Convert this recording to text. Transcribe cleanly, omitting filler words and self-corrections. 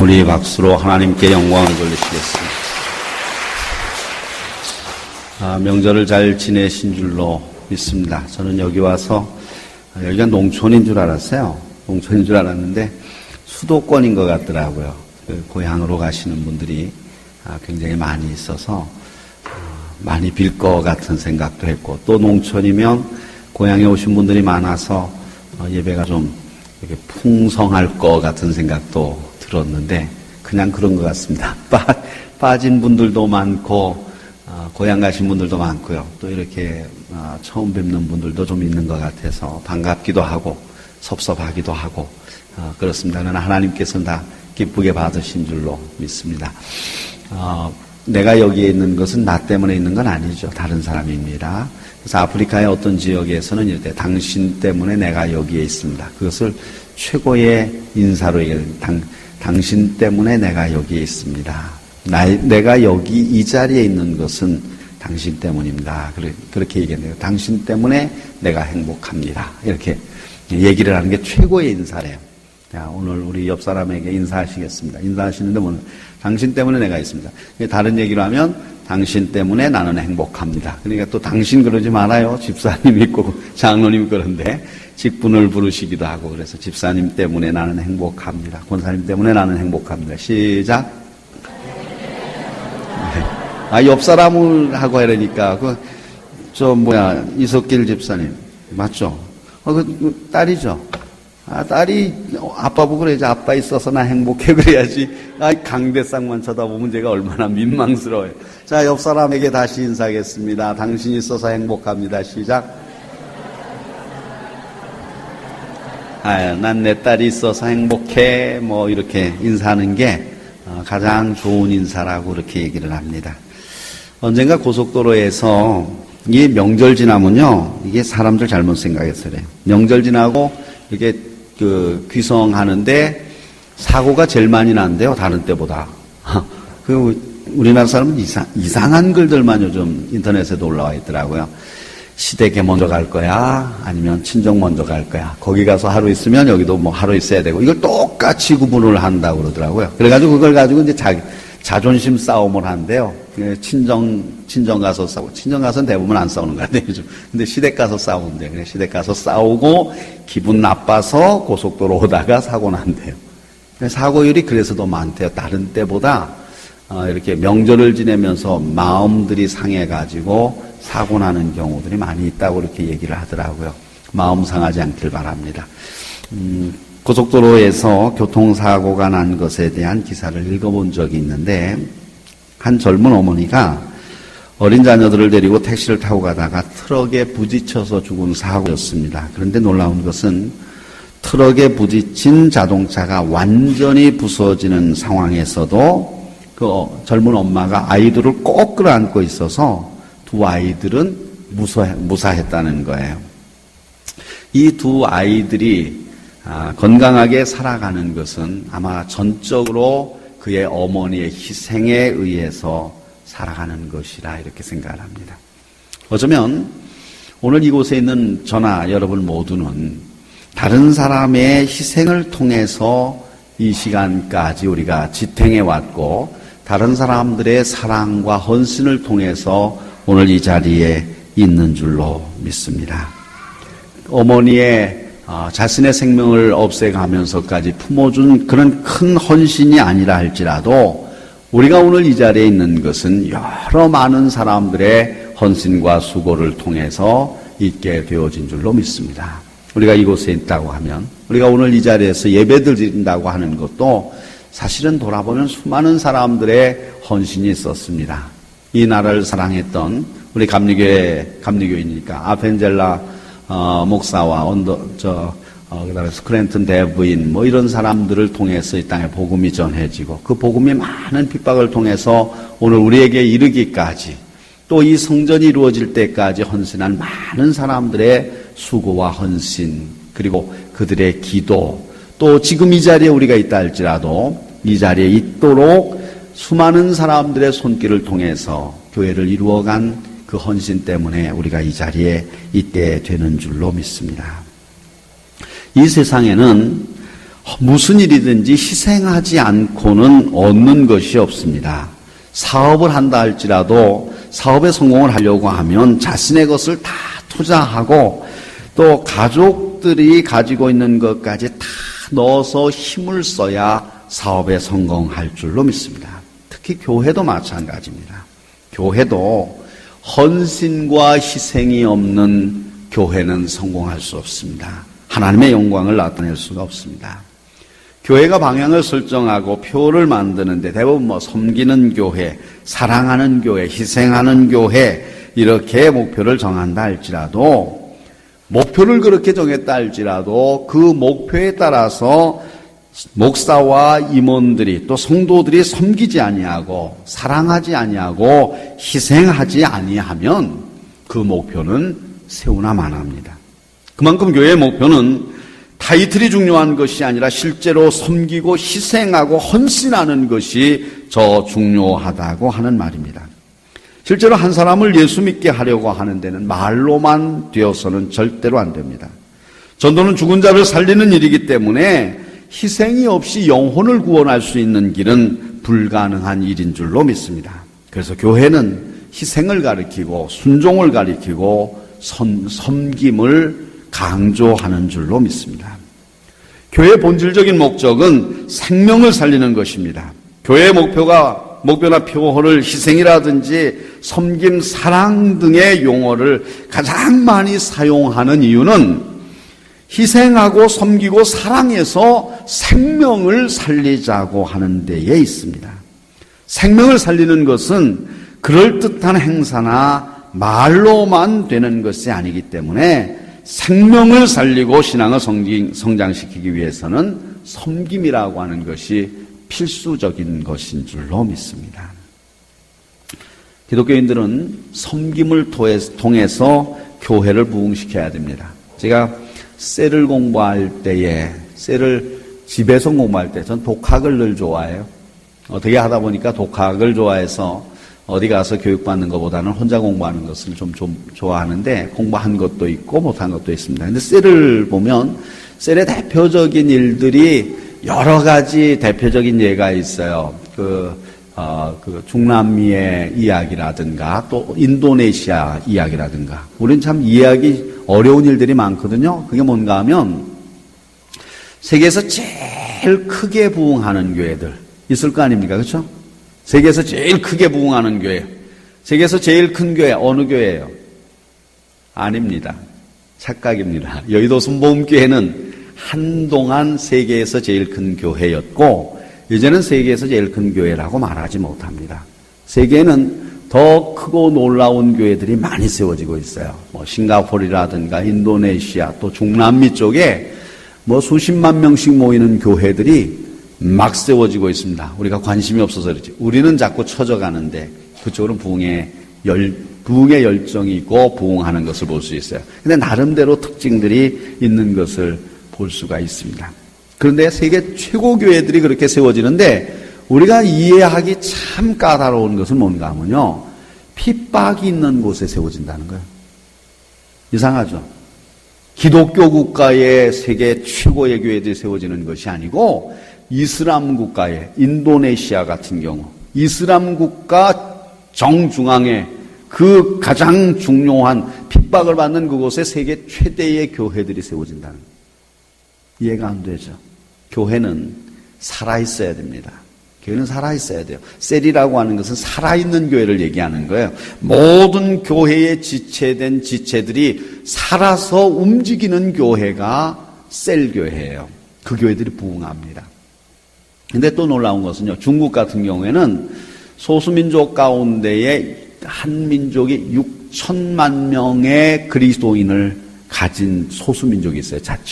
우리 박수로 하나님께 영광을 돌리시겠습니다. 명절을 잘 지내신 줄로 믿습니다. 저는 여기 와서 여기가 농촌인 줄 알았어요. 농촌인 줄 알았는데 수도권인 것 같더라고요. 고향으로 가시는 분들이 굉장히 많이 있어서 많이 빌 것 같은 생각도 했고, 또 농촌이면 고향에 오신 분들이 많아서 예배가 좀 이렇게 풍성할 것 같은 생각도 들었는데 그냥 그런 것 같습니다. 빠진 분들도 많고 고향 가신 분들도 많고요. 또 이렇게 처음 뵙는 분들도 좀 있는 것 같아서 반갑기도 하고 섭섭하기도 하고 그렇습니다. 그러나 하나님께서는 다 기쁘게 받으신 줄로 믿습니다. 내가 여기에 있는 것은 나 때문에 있는 건 아니죠. 다른 사람입니다. 그래서 아프리카의 어떤 지역에서는 이렇게 당신 때문에 내가 여기에 있습니다. 그것을 최고의 인사로 얘기합니다. 당신 때문에 내가 여기에 있습니다. 내가 여기 이 자리에 있는 것은 당신 때문입니다. 그렇게 얘기했네요. 당신 때문에 내가 행복합니다. 이렇게 얘기를 하는 게 최고의 인사래요. 자, 오늘 우리 옆 사람에게 인사하시겠습니다. 인사하시는데 오늘 당신 때문에 내가 있습니다. 다른 얘기로 하면 당신 때문에 나는 행복합니다. 그러니까 또 당신 그러지 말아요. 집사님 있고 장로님 그런데 직분을 부르시기도 하고, 그래서 집사님 때문에 나는 행복합니다. 권사님 때문에 나는 행복합니다. 시작. 옆 사람을 하고 하려니까 이석길 집사님 맞죠? 딸이죠. 딸이 아빠 보고 그래야지. 아빠 있어서 나 행복해 그래야지. 강대상만 쳐다보면 제가 얼마나 민망스러워요. 자, 옆 사람에게 다시 인사하겠습니다. 당신이 있어서 행복합니다. 시작. 난 내 딸이 있어서 행복해. 이렇게 인사하는 게 가장 좋은 인사라고 그렇게 얘기를 합니다. 언젠가 고속도로에서 이 명절 지나면요, 이게 사람들 잘못 생각해서 그래요. 명절 지나고 이렇게 귀성하는데 사고가 제일 많이 난대요. 다른 때보다. 우리나라 사람은 이상한 글들만 요즘 인터넷에도 올라와 있더라고요. 시댁에 먼저 갈 거야? 아니면 친정 먼저 갈 거야? 거기 가서 하루 있으면 여기도 하루 있어야 되고, 이걸 똑같이 구분을 한다고 그러더라고요. 그래가지고 그걸 가지고 이제 자존심 싸움을 한대요. 친정 가서 싸우고, 친정 가서는 대부분 안 싸우는 거 같아요, 요즘. 근데 시댁 가서 싸우는데, 그래, 시댁 가서 싸우고, 기분 나빠서 고속도로 오다가 사고 난대요. 사고율이 그래서 더 많대요. 다른 때보다, 이렇게 명절을 지내면서 마음들이 상해가지고 사고 나는 경우들이 많이 있다고 이렇게 얘기를 하더라고요. 마음 상하지 않길 바랍니다. 고속도로에서 교통사고가 난 것에 대한 기사를 읽어본 적이 있는데, 한 젊은 어머니가 어린 자녀들을 데리고 택시를 타고 가다가 트럭에 부딪혀서 죽은 사고였습니다. 그런데 놀라운 것은 트럭에 부딪힌 자동차가 완전히 부서지는 상황에서도 그 젊은 엄마가 아이들을 꼭 끌어안고 있어서 두 아이들은 무사했다는 거예요. 이 두 아이들이 건강하게 살아가는 것은 아마 전적으로 그의 어머니의 희생에 의해서 살아가는 것이라 이렇게 생각을 합니다. 어쩌면 오늘 이곳에 있는 저나 여러분 모두는 다른 사람의 희생을 통해서 이 시간까지 우리가 지탱해 왔고, 다른 사람들의 사랑과 헌신을 통해서 오늘 이 자리에 있는 줄로 믿습니다. 어머니의 자신의 생명을 없애가면서까지 품어준 그런 큰 헌신이 아니라 할지라도 우리가 오늘 이 자리에 있는 것은 여러 많은 사람들의 헌신과 수고를 통해서 있게 되어진 줄로 믿습니다. 우리가 이곳에 있다고 하면, 우리가 오늘 이 자리에서 예배를 드린다고 하는 것도 사실은 돌아보면 수많은 사람들의 헌신이 있었습니다. 이 나라를 사랑했던 우리 감리교인이니까 아펜젤라 목사와 그다음에 스크랜턴 대부인 이런 사람들을 통해서 이 땅에 복음이 전해지고, 그 복음이 많은 핍박을 통해서 오늘 우리에게 이르기까지, 또 이 성전이 이루어질 때까지 헌신한 많은 사람들의 수고와 헌신, 그리고 그들의 기도, 또 지금 이 자리에 우리가 있다 할지라도 이 자리에 있도록 수많은 사람들의 손길을 통해서 교회를 이루어간 그 헌신 때문에 우리가 이 자리에 있게 되는 줄로 믿습니다. 이 세상에는 무슨 일이든지 희생하지 않고는 얻는 것이 없습니다. 사업을 한다 할지라도 사업에 성공을 하려고 하면 자신의 것을 다 투자하고 또 가족들이 가지고 있는 것까지 다 넣어서 힘을 써야 사업에 성공할 줄로 믿습니다. 특히 교회도 마찬가지입니다. 교회도 헌신과 희생이 없는 교회는 성공할 수 없습니다. 하나님의 영광을 나타낼 수가 없습니다. 교회가 방향을 설정하고 표를 만드는데 대부분 섬기는 교회, 사랑하는 교회, 희생하는 교회 이렇게 목표를 정한다 할지라도 목표를 그렇게 정했다 할지라도 그 목표에 따라서 목사와 임원들이 또 성도들이 섬기지 아니하고 사랑하지 아니하고 희생하지 아니하면 그 목표는 세우나 마나합니다. 그만큼 교회의 목표는 타이틀이 중요한 것이 아니라 실제로 섬기고 희생하고 헌신하는 것이 더 중요하다고 하는 말입니다. 실제로 한 사람을 예수 믿게 하려고 하는 데는 말로만 되어서는 절대로 안 됩니다. 전도는 죽은 자를 살리는 일이기 때문에 희생이 없이 영혼을 구원할 수 있는 길은 불가능한 일인 줄로 믿습니다. 그래서 교회는 희생을 가리키고 순종을 가리키고 섬김을 강조하는 줄로 믿습니다. 교회의 본질적인 목적은 생명을 살리는 것입니다. 교회의 목표나 표어를 희생이라든지 섬김, 사랑 등의 용어를 가장 많이 사용하는 이유는 희생하고 섬기고 사랑해서 생명을 살리자고 하는 데에 있습니다. 생명을 살리는 것은 그럴듯한 행사나 말로만 되는 것이 아니기 때문에 생명을 살리고 신앙을 성장시키기 위해서는 섬김이라고 하는 것이 필수적인 것인 줄로 믿습니다. 기독교인들은 섬김을 통해서 교회를 부흥시켜야 됩니다. 제가 셀을 공부할 때에 셀을 집에서 공부할 때 전 독학을 늘 좋아해요. 어떻게 하다 보니까 독학을 좋아해서 어디 가서 교육받는 것보다는 혼자 공부하는 것을 좀 좋아하는데 공부한 것도 있고 못한 것도 있습니다. 근데 셀을 보면 셀의 대표적인 일들이 여러 가지 대표적인 예가 있어요. 중남미의 이야기라든가 또 인도네시아 이야기라든가 우리는 참 이해하기 어려운 일들이 많거든요. 그게 뭔가 하면 세계에서 제일 크게 부흥하는 교회들 있을 거 아닙니까? 그렇죠? 세계에서 제일 크게 부흥하는 교회, 세계에서 제일 큰 교회 어느 교회예요? 아닙니다. 착각입니다. 여의도 순복음교회는 한동안 세계에서 제일 큰 교회였고 이제는 세계에서 제일 큰 교회라고 말하지 못합니다. 세계에는 더 크고 놀라운 교회들이 많이 세워지고 있어요. 싱가포르라든가 인도네시아 또 중남미 쪽에 수십만 명씩 모이는 교회들이 막 세워지고 있습니다. 우리가 관심이 없어서 그렇지. 우리는 자꾸 처져가는데 그쪽으로는 부흥의 열정이 있고 부흥하는 것을 볼 수 있어요. 근데 나름대로 특징들이 있는 것을 볼 수가 있습니다. 그런데 세계 최고 교회들이 그렇게 세워지는데 우리가 이해하기 참 까다로운 것은 뭔가 하면요. 핍박이 있는 곳에 세워진다는 거예요. 이상하죠? 기독교 국가의 세계 최고의 교회들이 세워지는 것이 아니고 이슬람 국가의 인도네시아 같은 경우 이슬람 국가 정중앙에 그 가장 중요한 핍박을 받는 그곳에 세계 최대의 교회들이 세워진다는 거예요. 이해가 안 되죠? 교회는 살아있어야 됩니다. 교회는 살아있어야 돼요. 셀이라고 하는 것은 살아있는 교회를 얘기하는 거예요. 모든 교회에 지체된 지체들이 살아서 움직이는 교회가 셀교회예요. 그 교회들이 부흥합니다. 근데 또 놀라운 것은요. 중국 같은 경우에는 소수민족 가운데에 한 민족이 6천만 명의 그리스도인을 가진 소수민족이 있어요. 자치.